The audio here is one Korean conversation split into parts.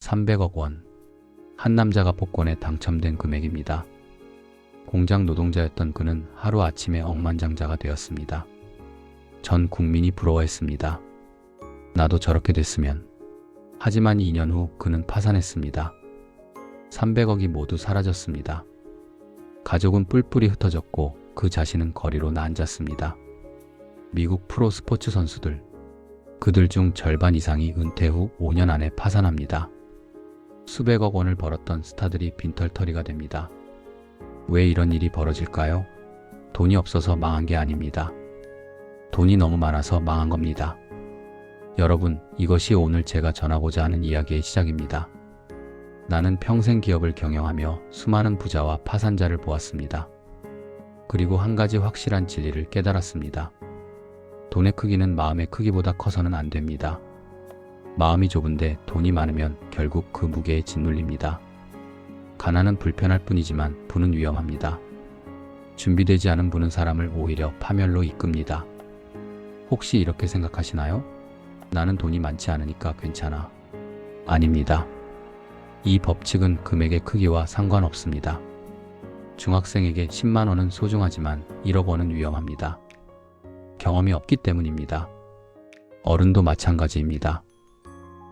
300억 원. 한 남자가 복권에 당첨된 금액입니다. 공장 노동자였던 그는 하루아침에 억만장자가 되었습니다. 전 국민이 부러워했습니다. 나도 저렇게 됐으면. 하지만 2년 후 그는 파산했습니다. 300억이 모두 사라졌습니다. 가족은 뿔뿔이 흩어졌고 그 자신은 거리로 나앉았습니다. 미국 프로 스포츠 선수들. 그들 중 절반 이상이 은퇴 후 5년 안에 파산합니다. 수백억 원을 벌었던 스타들이 빈털터리가 됩니다. 왜 이런 일이 벌어질까요? 돈이 없어서 망한 게 아닙니다. 돈이 너무 많아서 망한 겁니다. 여러분, 이것이 오늘 제가 전하고자 하는 이야기의 시작입니다. 나는 평생 기업을 경영하며 수많은 부자와 파산자를 보았습니다. 그리고 한 가지 확실한 진리를 깨달았습니다. 돈의 크기는 마음의 크기보다 커서는 안 됩니다. 마음이 좁은데 돈이 많으면 결국 그 무게에 짓눌립니다. 가난은 불편할 뿐이지만 부는 위험합니다. 준비되지 않은 부는 사람을 오히려 파멸로 이끕니다. 혹시 이렇게 생각하시나요? 나는 돈이 많지 않으니까 괜찮아. 아닙니다. 이 법칙은 금액의 크기와 상관없습니다. 중학생에게 10만 원은 소중하지만 1억 원은 위험합니다. 경험이 없기 때문입니다. 어른도 마찬가지입니다.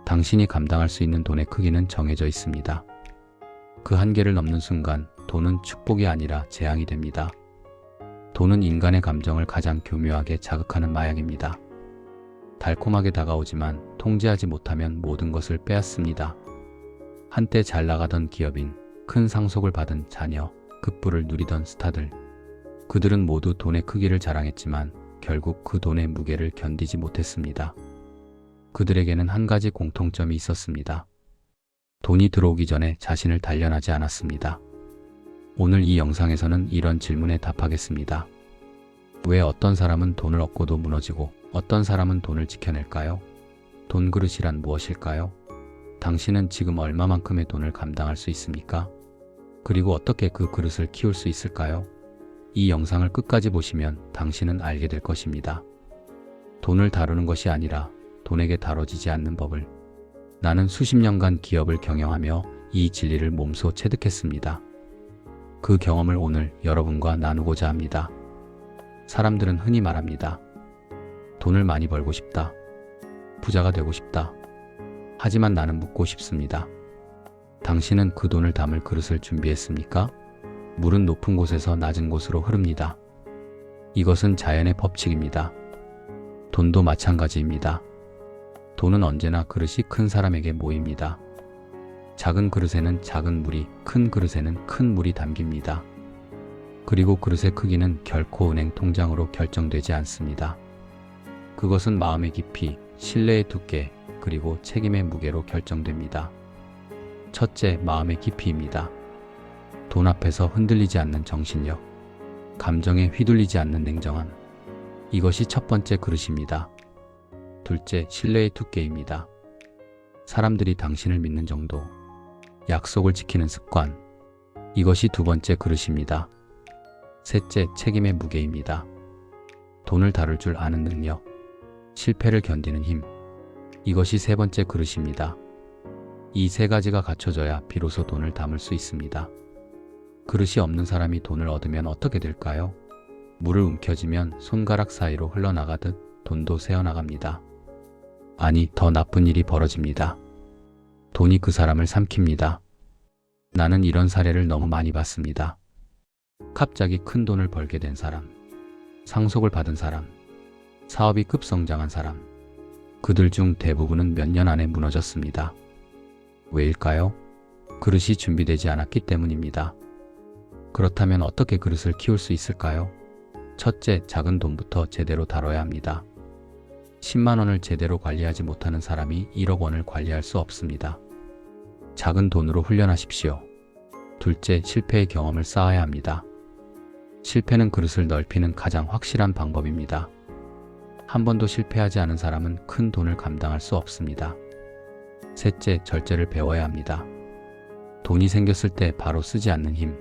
당신이 감당할 수 있는 돈의 크기는 정해져 있습니다. 그 한계를 넘는 순간 돈은 축복이 아니라 재앙이 됩니다. 돈은 인간의 감정을 가장 교묘하게 자극하는 마약입니다. 달콤하게 다가오지만 통제하지 못하면 모든 것을 빼앗습니다. 한때 잘 나가던 기업인, 큰 상속을 받은 자녀, 급부를 누리던 스타들. 그들은 모두 돈의 크기를 자랑했지만 결국 그 돈의 무게를 견디지 못했습니다. 그들에게는 한 가지 공통점이 있었습니다. 돈이 들어오기 전에 자신을 단련하지 않았습니다. 오늘 이 영상에서는 이런 질문에 답하겠습니다. 왜 어떤 사람은 돈을 얻고도 무너지고 어떤 사람은 돈을 지켜낼까요? 돈 그릇이란 무엇일까요? 당신은 지금 얼마만큼의 돈을 감당할 수 있습니까? 그리고 어떻게 그 그릇을 키울 수 있을까요? 이 영상을 끝까지 보시면 당신은 알게 될 것입니다. 돈을 다루는 것이 아니라 돈에게 다뤄지지 않는 법을. 나는 수십 년간 기업을 경영하며 이 진리를 몸소 체득했습니다. 그 경험을 오늘 여러분과 나누고자 합니다. 사람들은 흔히 말합니다. 돈을 많이 벌고 싶다. 부자가 되고 싶다. 하지만 나는 묻고 싶습니다. 당신은 그 돈을 담을 그릇을 준비했습니까? 물은 높은 곳에서 낮은 곳으로 흐릅니다. 이것은 자연의 법칙입니다. 돈도 마찬가지입니다. 돈은 언제나 그릇이 큰 사람에게 모입니다. 작은 그릇에는 작은 물이, 큰 그릇에는 큰 물이 담깁니다. 그리고 그릇의 크기는 결코 은행 통장으로 결정되지 않습니다. 그것은 마음의 깊이, 신뢰의 두께, 그리고 책임의 무게로 결정됩니다. 첫째, 마음의 깊이입니다. 돈 앞에서 흔들리지 않는 정신력, 감정에 휘둘리지 않는 냉정함. 이것이 첫 번째 그릇입니다. 둘째, 신뢰의 두께입니다. 사람들이 당신을 믿는 정도, 약속을 지키는 습관. 이것이 두 번째 그릇입니다. 셋째, 책임의 무게입니다. 돈을 다룰 줄 아는 능력, 실패를 견디는 힘. 이것이 세 번째 그릇입니다. 이 세 가지가 갖춰져야 비로소 돈을 담을 수 있습니다. 그릇이 없는 사람이 돈을 얻으면 어떻게 될까요? 물을 움켜쥐면 손가락 사이로 흘러나가듯 돈도 새어나갑니다. 아니, 더 나쁜 일이 벌어집니다. 돈이 그 사람을 삼킵니다. 나는 이런 사례를 너무 많이 봤습니다. 갑자기 큰 돈을 벌게 된 사람, 상속을 받은 사람, 사업이 급성장한 사람. 그들 중 대부분은 몇 년 안에 무너졌습니다. 왜일까요? 그릇이 준비되지 않았기 때문입니다. 그렇다면 어떻게 그릇을 키울 수 있을까요? 첫째, 작은 돈부터 제대로 다뤄야 합니다. 10만 원을 제대로 관리하지 못하는 사람이 1억 원을 관리할 수 없습니다. 작은 돈으로 훈련하십시오. 둘째, 실패의 경험을 쌓아야 합니다. 실패는 그릇을 넓히는 가장 확실한 방법입니다. 한 번도 실패하지 않은 사람은 큰 돈을 감당할 수 없습니다. 셋째, 절제를 배워야 합니다. 돈이 생겼을 때 바로 쓰지 않는 힘,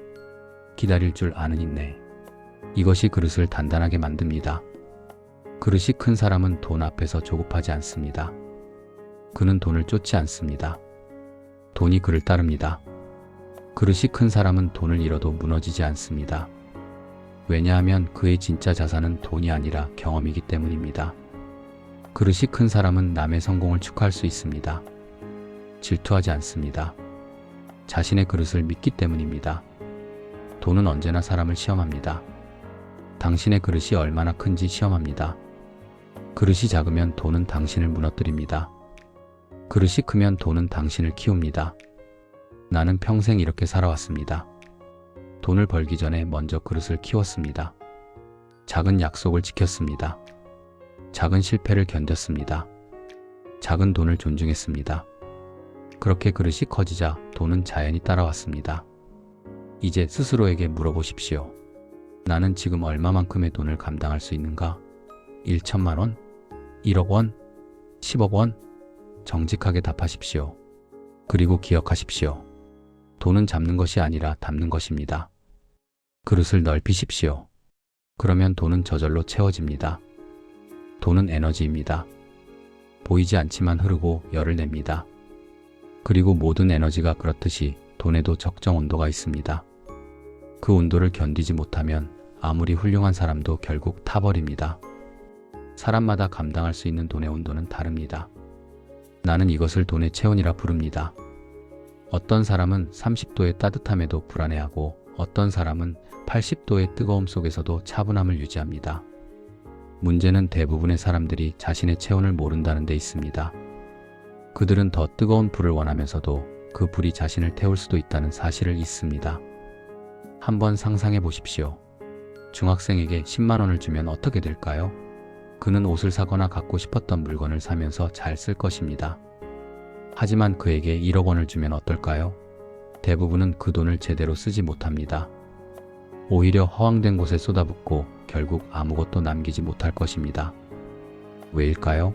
기다릴 줄 아는 인내. 이것이 그릇을 단단하게 만듭니다. 그릇이 큰 사람은 돈 앞에서 조급하지 않습니다. 그는 돈을 쫓지 않습니다. 돈이 그를 따릅니다. 그릇이 큰 사람은 돈을 잃어도 무너지지 않습니다. 왜냐하면 그의 진짜 자산은 돈이 아니라 경험이기 때문입니다. 그릇이 큰 사람은 남의 성공을 축하할 수 있습니다. 질투하지 않습니다. 자신의 그릇을 믿기 때문입니다. 돈은 언제나 사람을 시험합니다. 당신의 그릇이 얼마나 큰지 시험합니다. 그릇이 작으면 돈은 당신을 무너뜨립니다. 그릇이 크면 돈은 당신을 키웁니다. 나는 평생 이렇게 살아왔습니다. 돈을 벌기 전에 먼저 그릇을 키웠습니다. 작은 약속을 지켰습니다. 작은 실패를 견뎠습니다. 작은 돈을 존중했습니다. 그렇게 그릇이 커지자 돈은 자연히 따라왔습니다. 이제 스스로에게 물어보십시오. 나는 지금 얼마만큼의 돈을 감당할 수 있는가? 1천만 원? 1억 원? 10억 원? 정직하게 답하십시오. 그리고 기억하십시오. 돈은 잡는 것이 아니라 담는 것입니다. 그릇을 넓히십시오. 그러면 돈은 저절로 채워집니다. 돈은 에너지입니다. 보이지 않지만 흐르고 열을 냅니다. 그리고 모든 에너지가 그렇듯이 돈에도 적정 온도가 있습니다. 그 온도를 견디지 못하면 아무리 훌륭한 사람도 결국 타버립니다. 사람마다 감당할 수 있는 돈의 온도는 다릅니다. 나는 이것을 돈의 체온이라 부릅니다. 어떤 사람은 30도의 따뜻함에도 불안해하고 어떤 사람은 80도의 뜨거움 속에서도 차분함을 유지합니다. 문제는 대부분의 사람들이 자신의 체온을 모른다는 데 있습니다. 그들은 더 뜨거운 불을 원하면서도 그 불이 자신을 태울 수도 있다는 사실을 잊습니다. 한번 상상해 보십시오. 중학생에게 10만 원을 주면 어떻게 될까요? 그는 옷을 사거나 갖고 싶었던 물건을 사면서 잘 쓸 것입니다. 하지만 그에게 1억 원을 주면 어떨까요? 대부분은 그 돈을 제대로 쓰지 못합니다. 오히려 허황된 곳에 쏟아붓고 결국 아무것도 남기지 못할 것입니다. 왜일까요?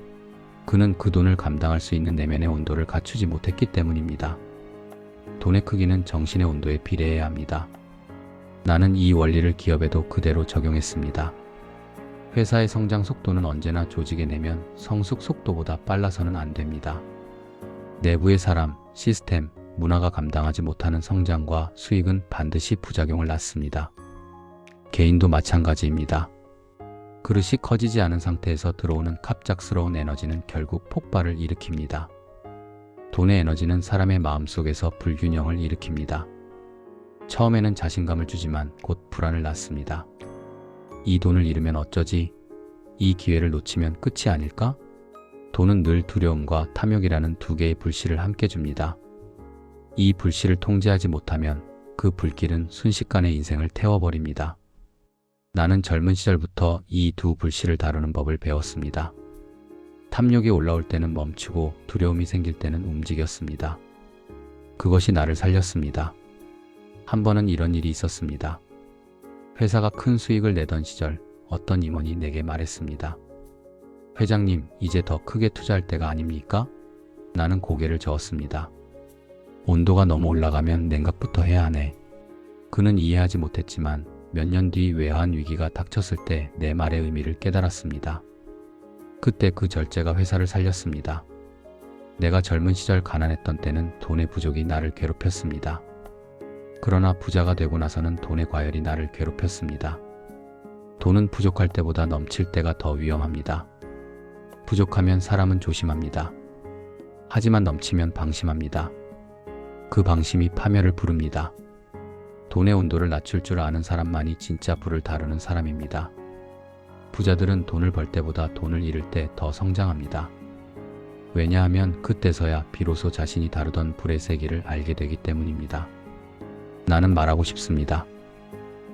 그는 그 돈을 감당할 수 있는 내면의 온도를 갖추지 못했기 때문입니다. 돈의 크기는 정신의 온도에 비례해야 합니다. 나는 이 원리를 기업에도 그대로 적용했습니다. 회사의 성장 속도는 언제나 조직의 내면 성숙 속도보다 빨라서는 안 됩니다. 내부의 사람, 시스템, 문화가 감당하지 못하는 성장과 수익은 반드시 부작용을 낳습니다. 개인도 마찬가지입니다. 그릇이 커지지 않은 상태에서 들어오는 갑작스러운 에너지는 결국 폭발을 일으킵니다. 돈의 에너지는 사람의 마음속에서 불균형을 일으킵니다. 처음에는 자신감을 주지만 곧 불안을 낳습니다. 이 돈을 잃으면 어쩌지? 이 기회를 놓치면 끝이 아닐까? 돈은 늘 두려움과 탐욕이라는 두 개의 불씨를 함께 줍니다. 이 불씨를 통제하지 못하면 그 불길은 순식간에 인생을 태워버립니다. 나는 젊은 시절부터 이 두 불씨를 다루는 법을 배웠습니다. 탐욕이 올라올 때는 멈추고 두려움이 생길 때는 움직였습니다. 그것이 나를 살렸습니다. 한 번은 이런 일이 있었습니다. 회사가 큰 수익을 내던 시절 어떤 임원이 내게 말했습니다. 회장님, 이제 더 크게 투자할 때가 아닙니까? 나는 고개를 저었습니다. 온도가 너무 올라가면 냉각부터 해야 하네. 그는 이해하지 못했지만 몇 년 뒤 외환 위기가 닥쳤을 때 내 말의 의미를 깨달았습니다. 그때 그 절제가 회사를 살렸습니다. 내가 젊은 시절 가난했던 때는 돈의 부족이 나를 괴롭혔습니다. 그러나 부자가 되고 나서는 돈의 과열이 나를 괴롭혔습니다. 돈은 부족할 때보다 넘칠 때가 더 위험합니다. 부족하면 사람은 조심합니다. 하지만 넘치면 방심합니다. 그 방심이 파멸을 부릅니다. 돈의 온도를 낮출 줄 아는 사람만이 진짜 불을 다루는 사람입니다. 부자들은 돈을 벌 때보다 돈을 잃을 때 더 성장합니다. 왜냐하면 그때서야 비로소 자신이 다루던 불의 세계를 알게 되기 때문입니다. 나는 말하고 싶습니다.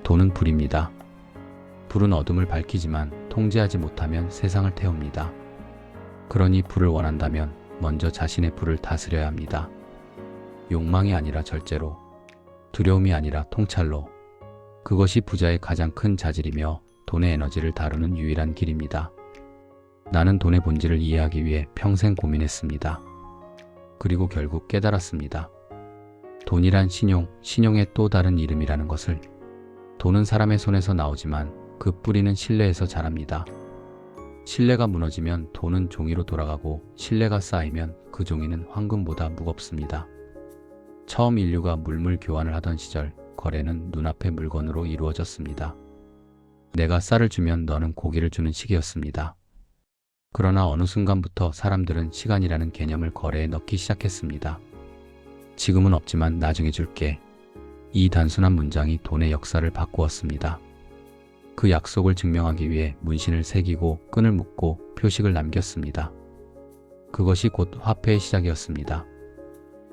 돈은 불입니다. 불은 어둠을 밝히지만 통제하지 못하면 세상을 태웁니다. 그러니 불을 원한다면 먼저 자신의 불을 다스려야 합니다. 욕망이 아니라 절제로, 두려움이 아니라 통찰로. 그것이 부자의 가장 큰 자질이며 돈의 에너지를 다루는 유일한 길입니다. 나는 돈의 본질을 이해하기 위해 평생 고민했습니다. 그리고 결국 깨달았습니다. 돈이란 신용의 또 다른 이름이라는 것을. 돈은 사람의 손에서 나오지만 그 뿌리는 신뢰에서 자랍니다. 신뢰가 무너지면 돈은 종이로 돌아가고 신뢰가 쌓이면 그 종이는 황금보다 무겁습니다. 처음 인류가 물물 교환을 하던 시절 거래는 눈앞의 물건으로 이루어졌습니다. 내가 쌀을 주면 너는 고기를 주는 식이었습니다. 그러나 어느 순간부터 사람들은 시간이라는 개념을 거래에 넣기 시작했습니다. 지금은 없지만 나중에 줄게. 이 단순한 문장이 돈의 역사를 바꾸었습니다. 그 약속을 증명하기 위해 문신을 새기고 끈을 묶고 표식을 남겼습니다. 그것이 곧 화폐의 시작이었습니다.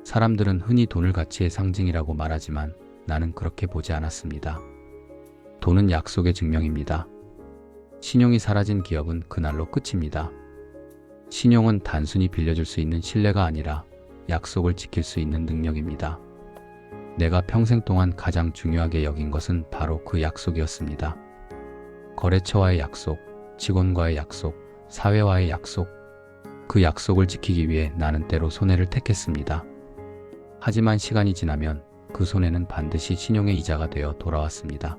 사람들은 흔히 돈을 가치의 상징이라고 말하지만 나는 그렇게 보지 않았습니다. 돈은 약속의 증명입니다. 신용이 사라진 기업은 그날로 끝입니다. 신용은 단순히 빌려줄 수 있는 신뢰가 아니라 약속을 지킬 수 있는 능력입니다. 내가 평생 동안 가장 중요하게 여긴 것은 바로 그 약속이었습니다. 거래처와의 약속, 직원과의 약속, 사회와의 약속. 그 약속을 지키기 위해 나는 때로 손해를 택했습니다. 하지만 시간이 지나면 그 손해는 반드시 신용의 이자가 되어 돌아왔습니다.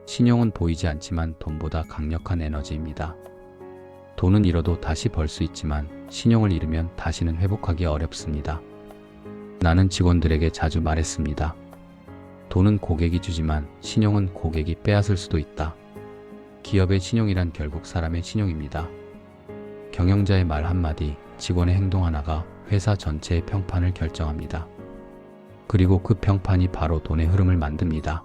신용은 보이지 않지만 돈보다 강력한 에너지입니다. 돈은 잃어도 다시 벌 수 있지만 신용을 잃으면 다시는 회복하기 어렵습니다. 나는 직원들에게 자주 말했습니다. 돈은 고객이 주지만 신용은 고객이 빼앗을 수도 있다. 기업의 신용이란 결국 사람의 신용입니다. 경영자의 말 한마디, 직원의 행동 하나가 회사 전체의 평판을 결정합니다. 그리고 그 평판이 바로 돈의 흐름을 만듭니다.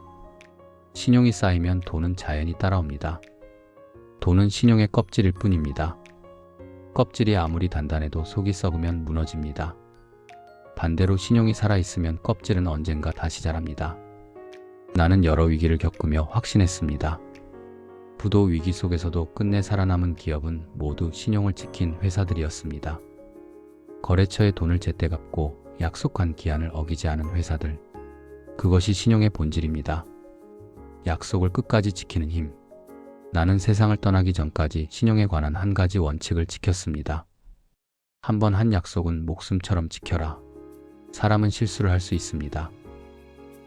신용이 쌓이면 돈은 자연히 따라옵니다. 돈은 신용의 껍질일 뿐입니다. 껍질이 아무리 단단해도 속이 썩으면 무너집니다. 반대로 신용이 살아있으면 껍질은 언젠가 다시 자랍니다. 나는 여러 위기를 겪으며 확신했습니다. 부도 위기 속에서도 끝내 살아남은 기업은 모두 신용을 지킨 회사들이었습니다. 거래처에 돈을 제때 갚고 약속한 기한을 어기지 않은 회사들. 그것이 신용의 본질입니다. 약속을 끝까지 지키는 힘. 나는 세상을 떠나기 전까지 신용에 관한 한 가지 원칙을 지켰습니다. 한 번 한 약속은 목숨처럼 지켜라. 사람은 실수를 할 수 있습니다.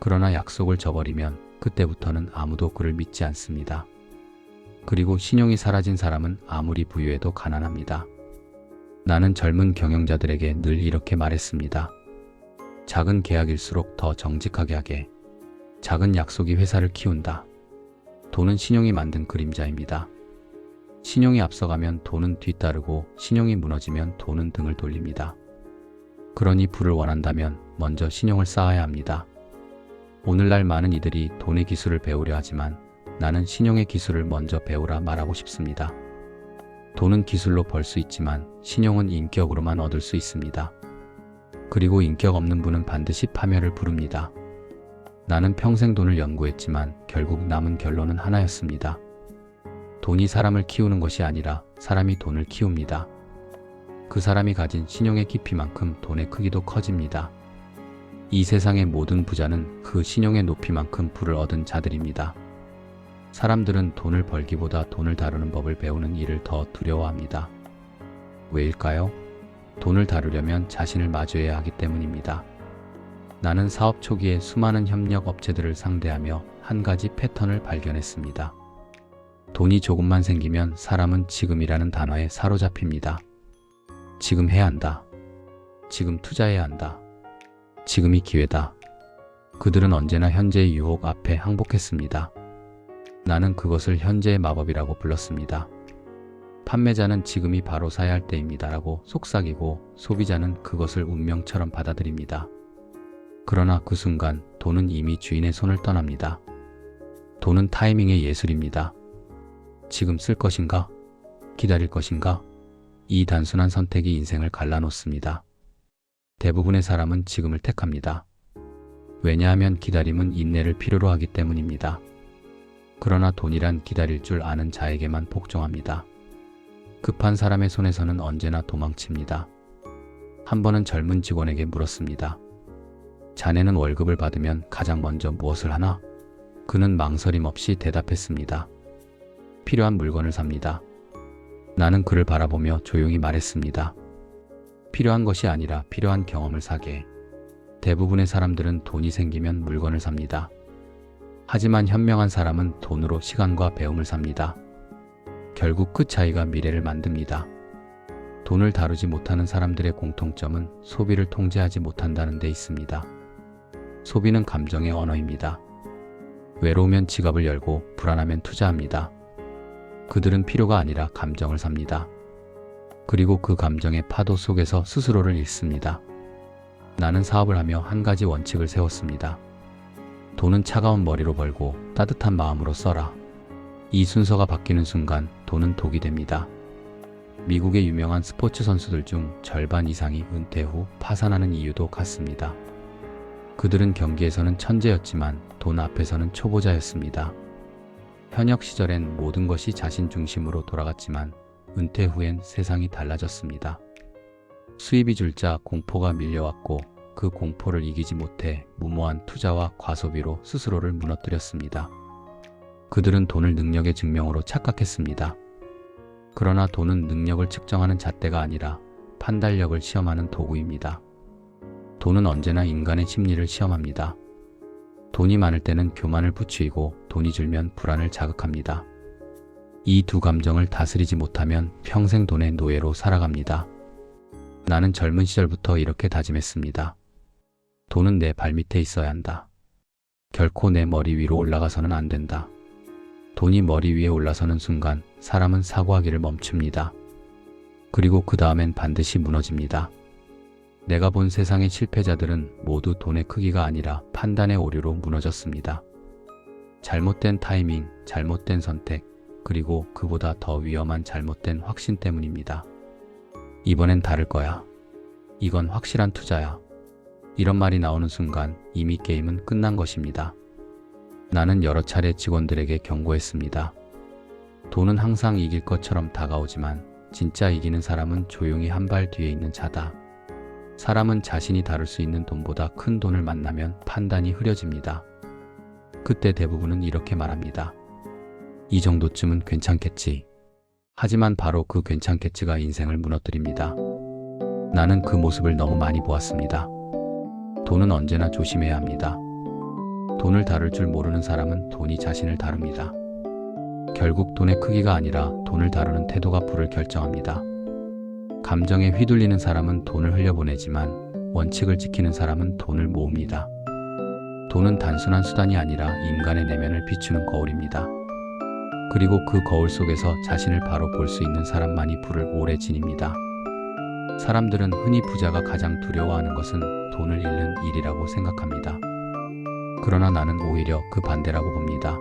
그러나 약속을 저버리면 그때부터는 아무도 그를 믿지 않습니다. 그리고 신용이 사라진 사람은 아무리 부유해도 가난합니다. 나는 젊은 경영자들에게 늘 이렇게 말했습니다. 작은 계약일수록 더 정직하게 하게. 작은 약속이 회사를 키운다. 돈은 신용이 만든 그림자입니다. 신용이 앞서가면 돈은 뒤따르고 신용이 무너지면 돈은 등을 돌립니다. 그러니 부를 원한다면 먼저 신용을 쌓아야 합니다. 오늘날 많은 이들이 돈의 기술을 배우려 하지만 나는 신용의 기술을 먼저 배우라 말하고 싶습니다. 돈은 기술로 벌 수 있지만 신용은 인격으로만 얻을 수 있습니다. 그리고 인격 없는 분은 반드시 파멸을 부릅니다. 나는 평생 돈을 연구했지만 결국 남은 결론은 하나였습니다. 돈이 사람을 키우는 것이 아니라 사람이 돈을 키웁니다. 그 사람이 가진 신용의 깊이만큼 돈의 크기도 커집니다. 이 세상의 모든 부자는 그 신용의 높이만큼 부를 얻은 자들입니다. 사람들은 돈을 벌기보다 돈을 다루는 법을 배우는 일을 더 두려워합니다. 왜일까요? 돈을 다루려면 자신을 마주해야 하기 때문입니다. 나는 사업 초기에 수많은 협력 업체들을 상대하며 한 가지 패턴을 발견했습니다. 돈이 조금만 생기면 사람은 지금이라는 단어에 사로잡힙니다. 지금 해야 한다. 지금 투자해야 한다. 지금이 기회다. 그들은 언제나 현재의 유혹 앞에 항복했습니다. 나는 그것을 현재의 마법이라고 불렀습니다. 판매자는 지금이 바로 사야 할 때입니다라고 속삭이고 소비자는 그것을 운명처럼 받아들입니다. 그러나 그 순간 돈은 이미 주인의 손을 떠납니다. 돈은 타이밍의 예술입니다. 지금 쓸 것인가? 기다릴 것인가? 이 단순한 선택이 인생을 갈라놓습니다. 대부분의 사람은 지금을 택합니다. 왜냐하면 기다림은 인내를 필요로 하기 때문입니다. 그러나 돈이란 기다릴 줄 아는 자에게만 복종합니다. 급한 사람의 손에서는 언제나 도망칩니다. 한 번은 젊은 직원에게 물었습니다. 자네는 월급을 받으면 가장 먼저 무엇을 하나? 그는 망설임 없이 대답했습니다. 필요한 물건을 삽니다. 나는 그를 바라보며 조용히 말했습니다. 필요한 것이 아니라 필요한 경험을 사게. 대부분의 사람들은 돈이 생기면 물건을 삽니다. 하지만 현명한 사람은 돈으로 시간과 배움을 삽니다. 결국 그 차이가 미래를 만듭니다. 돈을 다루지 못하는 사람들의 공통점은 소비를 통제하지 못한다는 데 있습니다. 소비는 감정의 언어입니다. 외로우면 지갑을 열고 불안하면 투자합니다. 그들은 필요가 아니라 감정을 삽니다. 그리고 그 감정의 파도 속에서 스스로를 잃습니다. 나는 사업을 하며 한 가지 원칙을 세웠습니다. 돈은 차가운 머리로 벌고 따뜻한 마음으로 써라. 이 순서가 바뀌는 순간 돈은 독이 됩니다. 미국의 유명한 스포츠 선수들 중 절반 이상이 은퇴 후 파산하는 이유도 같습니다. 그들은 경기에서는 천재였지만 돈 앞에서는 초보자였습니다. 현역 시절엔 모든 것이 자신 중심으로 돌아갔지만 은퇴 후엔 세상이 달라졌습니다. 수입이 줄자 공포가 밀려왔고 그 공포를 이기지 못해 무모한 투자와 과소비로 스스로를 무너뜨렸습니다. 그들은 돈을 능력의 증명으로 착각했습니다. 그러나 돈은 능력을 측정하는 잣대가 아니라 판단력을 시험하는 도구입니다. 돈은 언제나 인간의 심리를 시험합니다. 돈이 많을 때는 교만을 부추이고 돈이 줄면 불안을 자극합니다. 이 두 감정을 다스리지 못하면 평생 돈의 노예로 살아갑니다. 나는 젊은 시절부터 이렇게 다짐했습니다. 돈은 내 발밑에 있어야 한다. 결코 내 머리 위로 올라가서는 안 된다. 돈이 머리 위에 올라서는 순간 사람은 사고하기를 멈춥니다. 그리고 그 다음엔 반드시 무너집니다. 내가 본 세상의 실패자들은 모두 돈의 크기가 아니라 판단의 오류로 무너졌습니다. 잘못된 타이밍, 잘못된 선택, 그리고 그보다 더 위험한 잘못된 확신 때문입니다. 이번엔 다를 거야. 이건 확실한 투자야. 이런 말이 나오는 순간 이미 게임은 끝난 것입니다. 나는 여러 차례 직원들에게 경고했습니다. 돈은 항상 이길 것처럼 다가오지만 진짜 이기는 사람은 조용히 한 발 뒤에 있는 자다. 사람은 자신이 다룰 수 있는 돈보다 큰 돈을 만나면 판단이 흐려집니다. 그때 대부분은 이렇게 말합니다. 이 정도쯤은 괜찮겠지. 하지만 바로 그 괜찮겠지가 인생을 무너뜨립니다. 나는 그 모습을 너무 많이 보았습니다. 돈은 언제나 조심해야 합니다. 돈을 다룰 줄 모르는 사람은 돈이 자신을 다룹니다. 결국 돈의 크기가 아니라 돈을 다루는 태도가 부를 결정합니다. 감정에 휘둘리는 사람은 돈을 흘려보내지만 원칙을 지키는 사람은 돈을 모읍니다. 돈은 단순한 수단이 아니라 인간의 내면을 비추는 거울입니다. 그리고 그 거울 속에서 자신을 바로 볼 수 있는 사람만이 불을 오래 지닙니다. 사람들은 흔히 부자가 가장 두려워하는 것은 돈을 잃는 일이라고 생각합니다. 그러나 나는 오히려 그 반대라고 봅니다.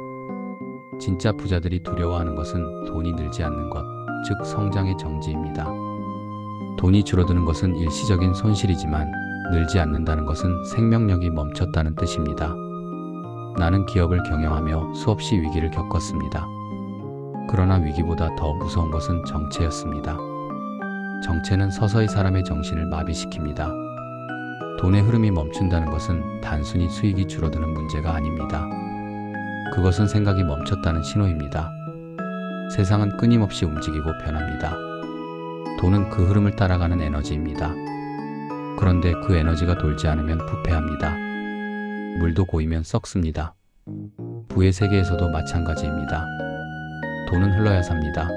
진짜 부자들이 두려워하는 것은 돈이 늘지 않는 것, 즉 성장의 정지입니다. 돈이 줄어드는 것은 일시적인 손실이지만 늘지 않는다는 것은 생명력이 멈췄다는 뜻입니다. 나는 기업을 경영하며 수없이 위기를 겪었습니다. 그러나 위기보다 더 무서운 것은 정체였습니다. 정체는 서서히 사람의 정신을 마비시킵니다. 돈의 흐름이 멈춘다는 것은 단순히 수익이 줄어드는 문제가 아닙니다. 그것은 생각이 멈췄다는 신호입니다. 세상은 끊임없이 움직이고 변합니다. 돈은 그 흐름을 따라가는 에너지입니다. 그런데 그 에너지가 돌지 않으면 부패합니다. 물도 고이면 썩습니다. 부의 세계에서도 마찬가지입니다. 돈은 흘러야 삽니다.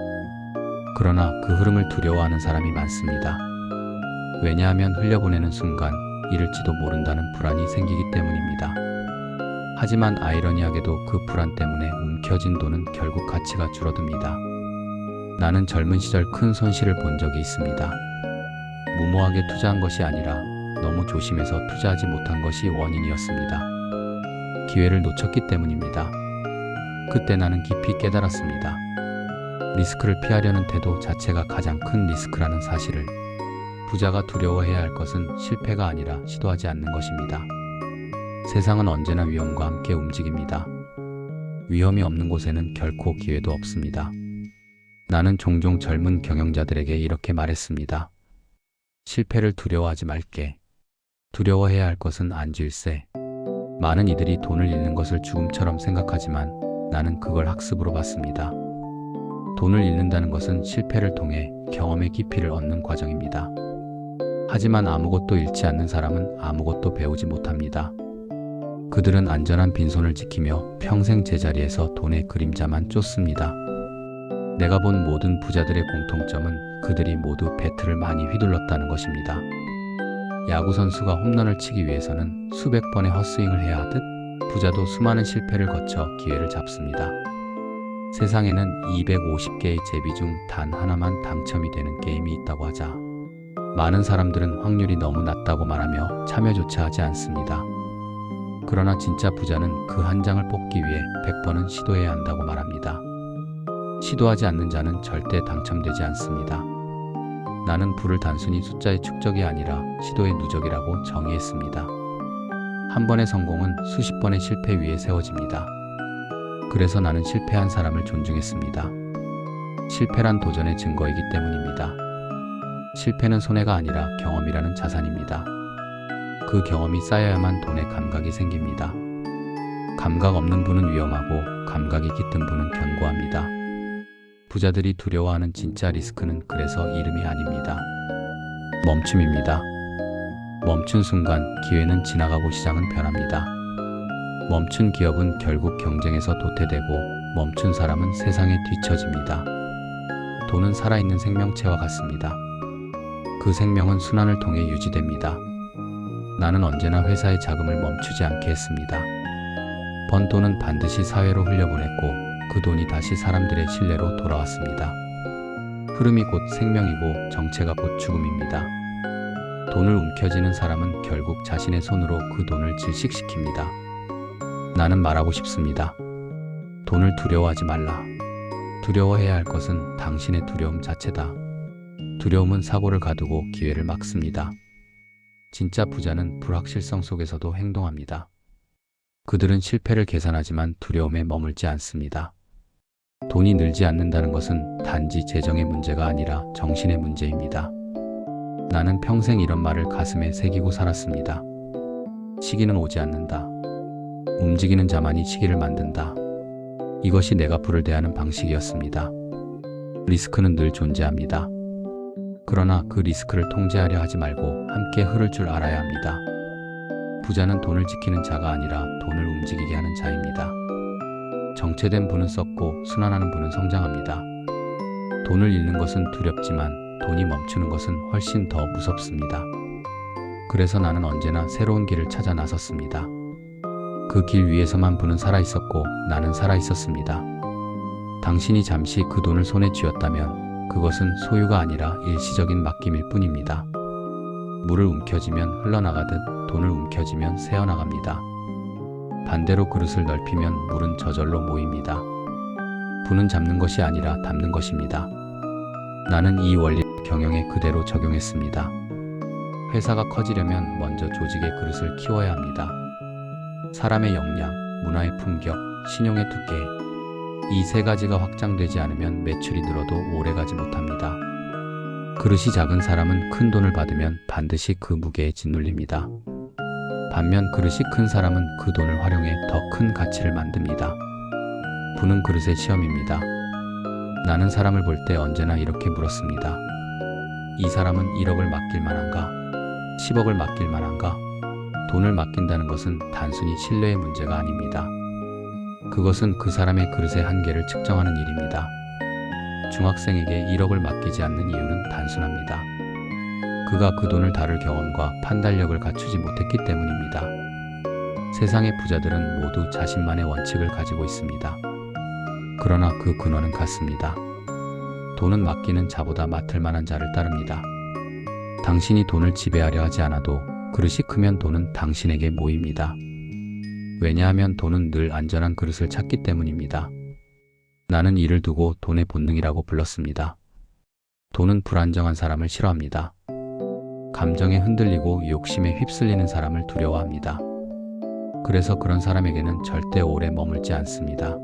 그러나 그 흐름을 두려워하는 사람이 많습니다. 왜냐하면 흘려보내는 순간 잃을지도 모른다는 불안이 생기기 때문입니다. 하지만 아이러니하게도 그 불안 때문에 움켜쥔 돈은 결국 가치가 줄어듭니다. 나는 젊은 시절 큰 손실을 본 적이 있습니다. 무모하게 투자한 것이 아니라 너무 조심해서 투자하지 못한 것이 원인이었습니다. 기회를 놓쳤기 때문입니다. 그때 나는 깊이 깨달았습니다. 리스크를 피하려는 태도 자체가 가장 큰 리스크라는 사실을. 부자가 두려워해야 할 것은 실패가 아니라 시도하지 않는 것입니다. 세상은 언제나 위험과 함께 움직입니다. 위험이 없는 곳에는 결코 기회도 없습니다. 나는 종종 젊은 경영자들에게 이렇게 말했습니다. 실패를 두려워하지 말게. 두려워해야 할 것은 안질세. 많은 이들이 돈을 잃는 것을 죽음처럼 생각하지만 나는 그걸 학습으로 봤습니다. 돈을 잃는다는 것은 실패를 통해 경험의 깊이를 얻는 과정입니다. 하지만 아무것도 잃지 않는 사람은 아무것도 배우지 못합니다. 그들은 안전한 빈손을 지키며 평생 제자리에서 돈의 그림자만 쫓습니다. 내가 본 모든 부자들의 공통점은 그들이 모두 배틀을 많이 휘둘렀다는 것입니다. 야구 선수가 홈런을 치기 위해서는 수백 번의 헛스윙을 해야 하듯 부자도 수많은 실패를 거쳐 기회를 잡습니다. 세상에는 250개의 제비 중 단 하나만 당첨이 되는 게임이 있다고 하자 많은 사람들은 확률이 너무 낮다고 말하며 참여조차 하지 않습니다. 그러나 진짜 부자는 그 한 장을 뽑기 위해 100번은 시도해야 한다고 말합니다. 시도하지 않는 자는 절대 당첨되지 않습니다. 나는 부를 단순히 숫자의 축적이 아니라 시도의 누적이라고 정의했습니다. 한 번의 성공은 수십 번의 실패 위에 세워집니다. 그래서 나는 실패한 사람을 존중했습니다. 실패란 도전의 증거이기 때문입니다. 실패는 손해가 아니라 경험이라는 자산입니다. 그 경험이 쌓여야만 돈의 감각이 생깁니다. 감각 없는 분은 위험하고 감각이 깃든 분은 견고합니다. 부자들이 두려워하는 진짜 리스크는 그래서 이름이 아닙니다. 멈춤입니다. 멈춘 순간 기회는 지나가고 시장은 변합니다. 멈춘 기업은 결국 경쟁에서 도태되고 멈춘 사람은 세상에 뒤처집니다. 돈은 살아있는 생명체와 같습니다. 그 생명은 순환을 통해 유지됩니다. 나는 언제나 회사의 자금을 멈추지 않게 했습니다. 번 돈은 반드시 사회로 흘려보냈고 그 돈이 다시 사람들의 신뢰로 돌아왔습니다. 흐름이 곧 생명이고 정체가 곧 죽음입니다. 돈을 움켜쥐는 사람은 결국 자신의 손으로 그 돈을 질식시킵니다. 나는 말하고 싶습니다. 돈을 두려워하지 말라. 두려워해야 할 것은 당신의 두려움 자체다. 두려움은 사고를 가두고 기회를 막습니다. 진짜 부자는 불확실성 속에서도 행동합니다. 그들은 실패를 계산하지만 두려움에 머물지 않습니다. 돈이 늘지 않는다는 것은 단지 재정의 문제가 아니라 정신의 문제입니다. 나는 평생 이런 말을 가슴에 새기고 살았습니다. 시기는 오지 않는다. 움직이는 자만이 시기를 만든다. 이것이 내가 부를 대하는 방식이었습니다. 리스크는 늘 존재합니다. 그러나 그 리스크를 통제하려 하지 말고 함께 흐를 줄 알아야 합니다. 부자는 돈을 지키는 자가 아니라 돈을 움직이게 하는 자입니다. 정체된 분은 썩고 순환하는 분은 성장합니다. 돈을 잃는 것은 두렵지만 돈이 멈추는 것은 훨씬 더 무섭습니다. 그래서 나는 언제나 새로운 길을 찾아 나섰습니다. 그 길 위에서만 분은 살아있었고 나는 살아있었습니다. 당신이 잠시 그 돈을 손에 쥐었다면 그것은 소유가 아니라 일시적인 맡김일 뿐입니다. 물을 움켜쥐면 흘러나가듯 돈을 움켜쥐면 새어나갑니다. 반대로 그릇을 넓히면 물은 저절로 모입니다. 분은 잡는 것이 아니라 담는 것입니다. 나는 이 원리를 경영에 그대로 적용했습니다. 회사가 커지려면 먼저 조직의 그릇을 키워야 합니다. 사람의 역량, 문화의 품격, 신용의 두께, 이 세 가지가 확장되지 않으면 매출이 늘어도 오래가지 못합니다. 그릇이 작은 사람은 큰 돈을 받으면 반드시 그 무게에 짓눌립니다. 반면 그릇이 큰 사람은 그 돈을 활용해 더 큰 가치를 만듭니다. 부는 그릇의 시험입니다. 나는 사람을 볼 때 언제나 이렇게 물었습니다. 이 사람은 1억을 맡길 만한가? 10억을 맡길 만한가? 돈을 맡긴다는 것은 단순히 신뢰의 문제가 아닙니다. 그것은 그 사람의 그릇의 한계를 측정하는 일입니다. 중학생에게 1억을 맡기지 않는 이유는 단순합니다. 그가 그 돈을 다룰 경험과 판단력을 갖추지 못했기 때문입니다. 세상의 부자들은 모두 자신만의 원칙을 가지고 있습니다. 그러나 그 근원은 같습니다. 돈은 맡기는 자보다 맡을 만한 자를 따릅니다. 당신이 돈을 지배하려 하지 않아도 그릇이 크면 돈은 당신에게 모입니다. 왜냐하면 돈은 늘 안전한 그릇을 찾기 때문입니다. 나는 이를 두고 돈의 본능이라고 불렀습니다. 돈은 불안정한 사람을 싫어합니다. 감정에 흔들리고 욕심에 휩쓸리는 사람을 두려워합니다. 그래서 그런 사람에게는 절대 오래 머물지 않습니다.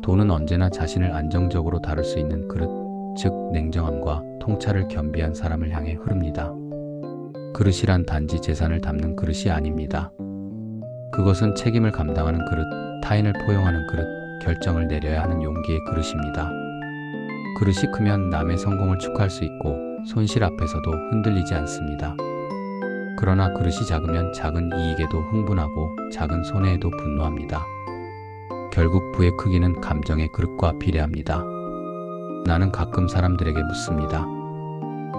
돈은 언제나 자신을 안정적으로 다룰 수 있는 그릇, 즉 냉정함과 통찰을 겸비한 사람을 향해 흐릅니다. 그릇이란 단지 재산을 담는 그릇이 아닙니다. 그것은 책임을 감당하는 그릇, 타인을 포용하는 그릇, 결정을 내려야 하는 용기의 그릇입니다. 그릇이 크면 남의 성공을 축하할 수 있고 손실 앞에서도 흔들리지 않습니다. 그러나 그릇이 작으면 작은 이익에도 흥분하고 작은 손해에도 분노합니다. 결국 부의 크기는 감정의 그릇과 비례합니다. 나는 가끔 사람들에게 묻습니다.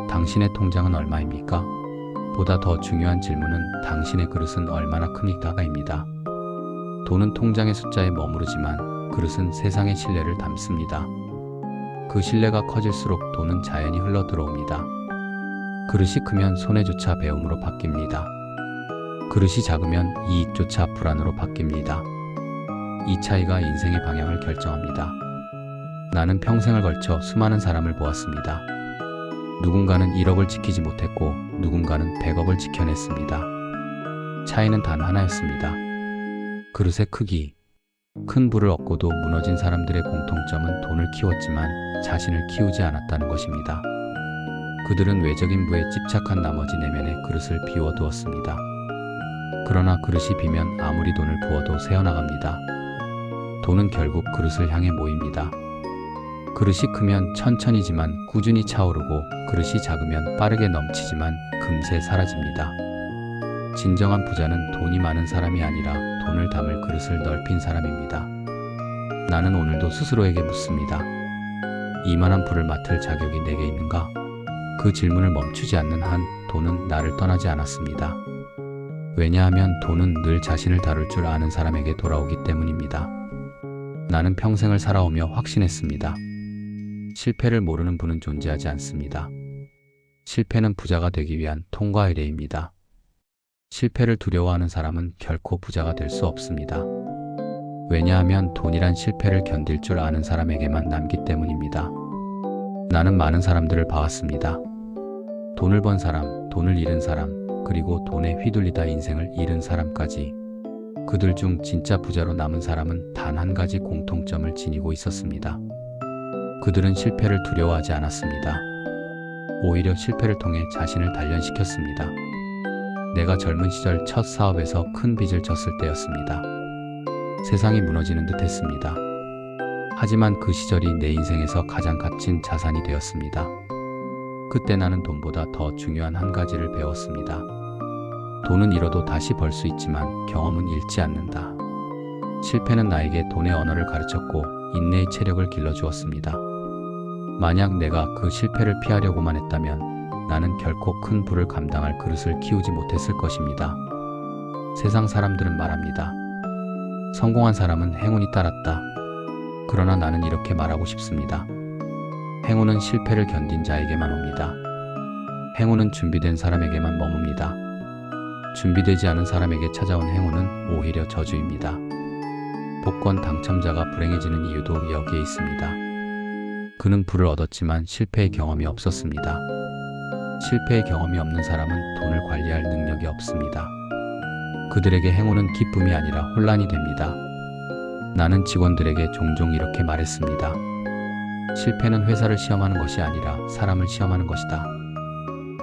당신의 통장은 얼마입니까? 보다 더 중요한 질문은 당신의 그릇은 얼마나 큽니까입니다. 돈은 통장의 숫자에 머무르지만 그릇은 세상의 신뢰를 담습니다. 그 신뢰가 커질수록 돈은 자연히 흘러 들어옵니다. 그릇이 크면 손해조차 배움으로 바뀝니다. 그릇이 작으면 이익조차 불안으로 바뀝니다. 이 차이가 인생의 방향을 결정합니다. 나는 평생을 걸쳐 수많은 사람을 보았습니다. 누군가는 1억을 지키지 못했고 누군가는 100억을 지켜냈습니다. 차이는 단 하나였습니다. 그릇의 크기. 큰 부를 얻고도 무너진 사람들의 공통점은 돈을 키웠지만 자신을 키우지 않았다는 것입니다. 그들은 외적인 부에 집착한 나머지 내면의 그릇을 비워두었습니다. 그러나 그릇이 비면 아무리 돈을 부어도 새어나갑니다. 돈은 결국 그릇을 향해 모입니다. 그릇이 크면 천천히지만 꾸준히 차오르고 그릇이 작으면 빠르게 넘치지만 금세 사라집니다. 진정한 부자는 돈이 많은 사람이 아니라 돈을 담을 그릇을 넓힌 사람입니다. 나는 오늘도 스스로에게 묻습니다. 이만한 부를 맡을 자격이 내게 있는가? 그 질문을 멈추지 않는 한 돈은 나를 떠나지 않았습니다. 왜냐하면 돈은 늘 자신을 다룰 줄 아는 사람에게 돌아오기 때문입니다. 나는 평생을 살아오며 확신했습니다. 실패를 모르는 분은 존재하지 않습니다. 실패는 부자가 되기 위한 통과 의례입니다. 실패를 두려워하는 사람은 결코 부자가 될 수 없습니다. 왜냐하면 돈이란 실패를 견딜 줄 아는 사람에게만 남기 때문입니다. 나는 많은 사람들을 봐왔습니다. 돈을 번 사람, 돈을 잃은 사람, 그리고 돈에 휘둘리다 인생을 잃은 사람까지. 그들 중 진짜 부자로 남은 사람은 단 한 가지 공통점을 지니고 있었습니다. 그들은 실패를 두려워하지 않았습니다. 오히려 실패를 통해 자신을 단련시켰습니다. 내가 젊은 시절 첫 사업에서 큰 빚을 졌을 때였습니다. 세상이 무너지는 듯 했습니다. 하지만 그 시절이 내 인생에서 가장 값진 자산이 되었습니다. 그때 나는 돈보다 더 중요한 한 가지를 배웠습니다. 돈은 잃어도 다시 벌 수 있지만 경험은 잃지 않는다. 실패는 나에게 돈의 언어를 가르쳤고 인내의 체력을 길러주었습니다. 만약 내가 그 실패를 피하려고만 했다면 나는 결코 큰 부를 감당할 그릇을 키우지 못했을 것입니다. 세상 사람들은 말합니다. 성공한 사람은 행운이 따랐다. 그러나 나는 이렇게 말하고 싶습니다. 행운은 실패를 견딘 자에게만 옵니다. 행운은 준비된 사람에게만 머뭅니다. 준비되지 않은 사람에게 찾아온 행운은 오히려 저주입니다. 복권 당첨자가 불행해지는 이유도 여기에 있습니다. 그는 부를 얻었지만 실패의 경험이 없었습니다. 실패의 경험이 없는 사람은 돈을 관리할 능력이 없습니다. 그들에게 행운은 기쁨이 아니라 혼란이 됩니다. 나는 직원들에게 종종 이렇게 말했습니다. 실패는 회사를 시험하는 것이 아니라 사람을 시험하는 것이다.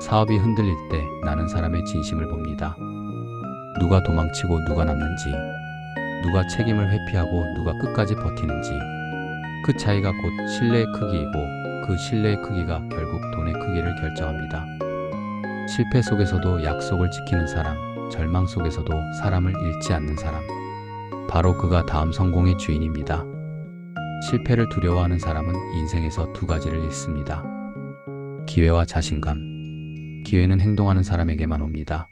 사업이 흔들릴 때 나는 사람의 진심을 봅니다. 누가 도망치고 누가 남는지, 누가 책임을 회피하고 누가 끝까지 버티는지, 그 차이가 곧 신뢰의 크기이고 그 신뢰의 크기가 결국 돈의 크기를 결정합니다. 실패 속에서도 약속을 지키는 사람, 절망 속에서도 사람을 잃지 않는 사람, 바로 그가 다음 성공의 주인입니다. 실패를 두려워하는 사람은 인생에서 두 가지를 잃습니다. 기회와 자신감. 기회는 행동하는 사람에게만 옵니다.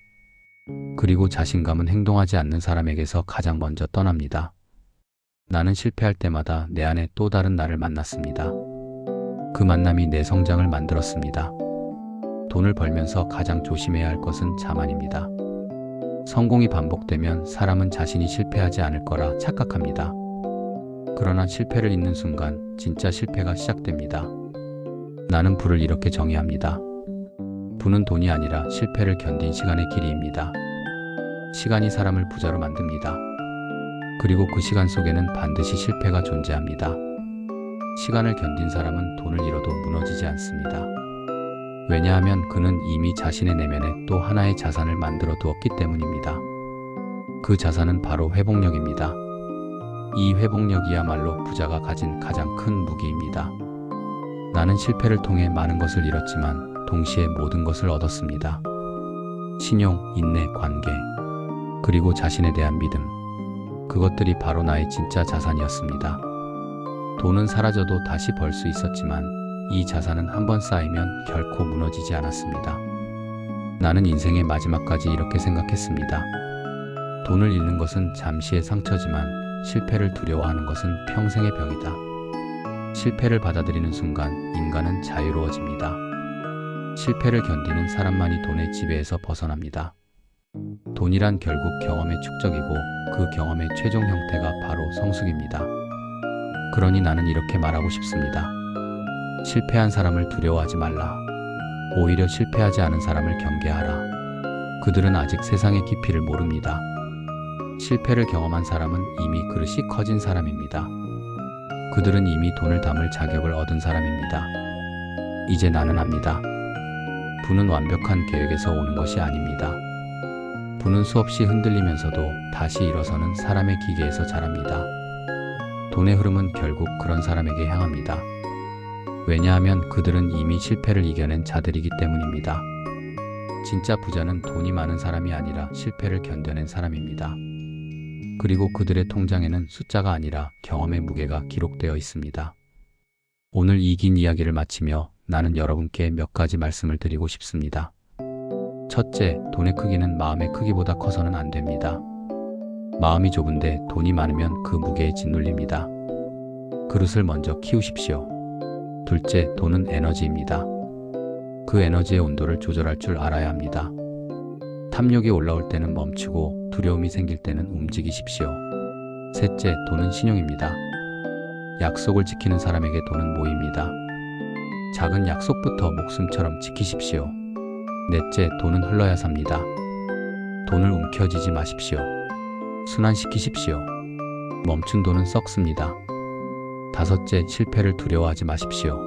그리고 자신감은 행동하지 않는 사람에게서 가장 먼저 떠납니다. 나는 실패할 때마다 내 안에 또 다른 나를 만났습니다. 그 만남이 내 성장을 만들었습니다. 돈을 벌면서 가장 조심해야 할 것은 자만입니다. 성공이 반복되면 사람은 자신이 실패하지 않을 거라 착각합니다. 그러나 실패를 잊는 순간 진짜 실패가 시작됩니다. 나는 부를 이렇게 정의합니다. 부는 돈이 아니라 실패를 견딘 시간의 길이입니다. 시간이 사람을 부자로 만듭니다. 그리고 그 시간 속에는 반드시 실패가 존재합니다. 시간을 견딘 사람은 돈을 잃어도 무너지지 않습니다. 왜냐하면 그는 이미 자신의 내면에 또 하나의 자산을 만들어 두었기 때문입니다. 그 자산은 바로 회복력입니다. 이 회복력이야말로 부자가 가진 가장 큰 무기입니다. 나는 실패를 통해 많은 것을 잃었지만 동시에 모든 것을 얻었습니다. 신용, 인내, 관계, 그리고 자신에 대한 믿음. 그것들이 바로 나의 진짜 자산이었습니다. 돈은 사라져도 다시 벌 수 있었지만 이 자산은 한번 쌓이면 결코 무너지지 않았습니다. 나는 인생의 마지막까지 이렇게 생각했습니다. 돈을 잃는 것은 잠시의 상처지만 실패를 두려워하는 것은 평생의 병이다. 실패를 받아들이는 순간 인간은 자유로워집니다. 실패를 견디는 사람만이 돈의 지배에서 벗어납니다. 돈이란 결국 경험의 축적이고 그 경험의 최종 형태가 바로 성숙입니다. 그러니 나는 이렇게 말하고 싶습니다. 실패한 사람을 두려워하지 말라. 오히려 실패하지 않은 사람을 경계하라. 그들은 아직 세상의 깊이를 모릅니다. 실패를 경험한 사람은 이미 그릇이 커진 사람입니다. 그들은 이미 돈을 담을 자격을 얻은 사람입니다. 이제 나는 압니다. 부는 완벽한 계획에서 오는 것이 아닙니다. 부는 수없이 흔들리면서도 다시 일어서는 사람의 기계에서 자랍니다. 돈의 흐름은 결국 그런 사람에게 향합니다. 왜냐하면 그들은 이미 실패를 이겨낸 자들이기 때문입니다. 진짜 부자는 돈이 많은 사람이 아니라 실패를 견뎌낸 사람입니다. 그리고 그들의 통장에는 숫자가 아니라 경험의 무게가 기록되어 있습니다. 오늘 이 긴 이야기를 마치며 나는 여러분께 몇 가지 말씀을 드리고 싶습니다. 첫째, 돈의 크기는 마음의 크기보다 커서는 안 됩니다. 마음이 좁은데 돈이 많으면 그 무게에 짓눌립니다. 그릇을 먼저 키우십시오. 둘째, 돈은 에너지입니다. 그 에너지의 온도를 조절할 줄 알아야 합니다. 탐욕이 올라올 때는 멈추고 두려움이 생길 때는 움직이십시오. 셋째, 돈은 신용입니다. 약속을 지키는 사람에게 돈은 모입니다. 작은 약속부터 목숨처럼 지키십시오. 넷째, 돈은 흘러야 삽니다. 돈을 움켜쥐지 마십시오. 순환시키십시오. 멈춘 돈은 썩습니다. 다섯째, 실패를 두려워하지 마십시오.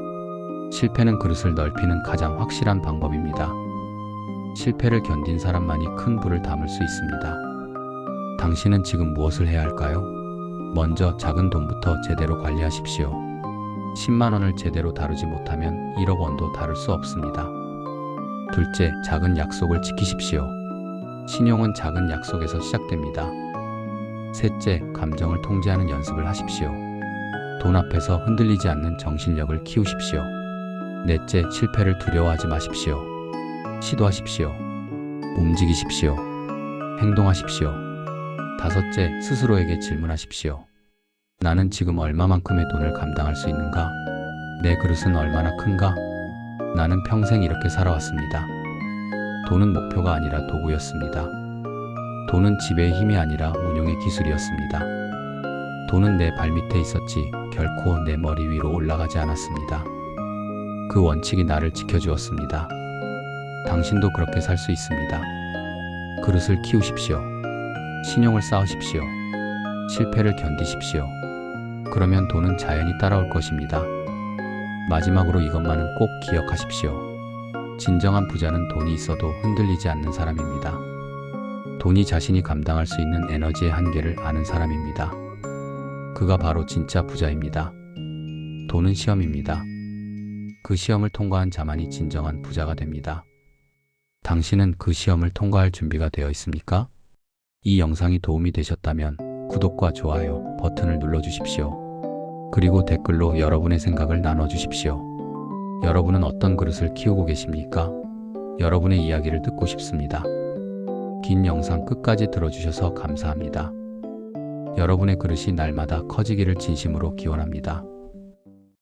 실패는 그릇을 넓히는 가장 확실한 방법입니다. 실패를 견딘 사람만이 큰 부를 담을 수 있습니다. 당신은 지금 무엇을 해야 할까요? 먼저 작은 돈부터 제대로 관리하십시오. 10만 원을 제대로 다루지 못하면 1억 원도 다룰 수 없습니다. 둘째, 작은 약속을 지키십시오. 신용은 작은 약속에서 시작됩니다. 셋째, 감정을 통제하는 연습을 하십시오. 돈 앞에서 흔들리지 않는 정신력을 키우십시오. 넷째, 실패를 두려워하지 마십시오. 시도하십시오. 움직이십시오. 행동하십시오. 다섯째, 스스로에게 질문하십시오. 나는 지금 얼마만큼의 돈을 감당할 수 있는가? 내 그릇은 얼마나 큰가? 나는 평생 이렇게 살아왔습니다. 돈은 목표가 아니라 도구였습니다. 돈은 지배의 힘이 아니라 운용의 기술이었습니다. 돈은 내 발밑에 있었지 결코 내 머리 위로 올라가지 않았습니다. 그 원칙이 나를 지켜주었습니다. 당신도 그렇게 살 수 있습니다. 그릇을 키우십시오. 신용을 쌓으십시오. 실패를 견디십시오. 그러면 돈은 자연히 따라올 것입니다. 마지막으로 이것만은 꼭 기억하십시오. 진정한 부자는 돈이 있어도 흔들리지 않는 사람입니다. 돈이 자신이 감당할 수 있는 에너지의 한계를 아는 사람입니다. 그가 바로 진짜 부자입니다. 돈은 시험입니다. 그 시험을 통과한 자만이 진정한 부자가 됩니다. 당신은 그 시험을 통과할 준비가 되어 있습니까? 이 영상이 도움이 되셨다면 구독과 좋아요 버튼을 눌러주십시오. 그리고 댓글로 여러분의 생각을 나눠주십시오. 여러분은 어떤 그릇을 키우고 계십니까? 여러분의 이야기를 듣고 싶습니다. 긴 영상 끝까지 들어주셔서 감사합니다. 여러분의 그릇이 날마다 커지기를 진심으로 기원합니다.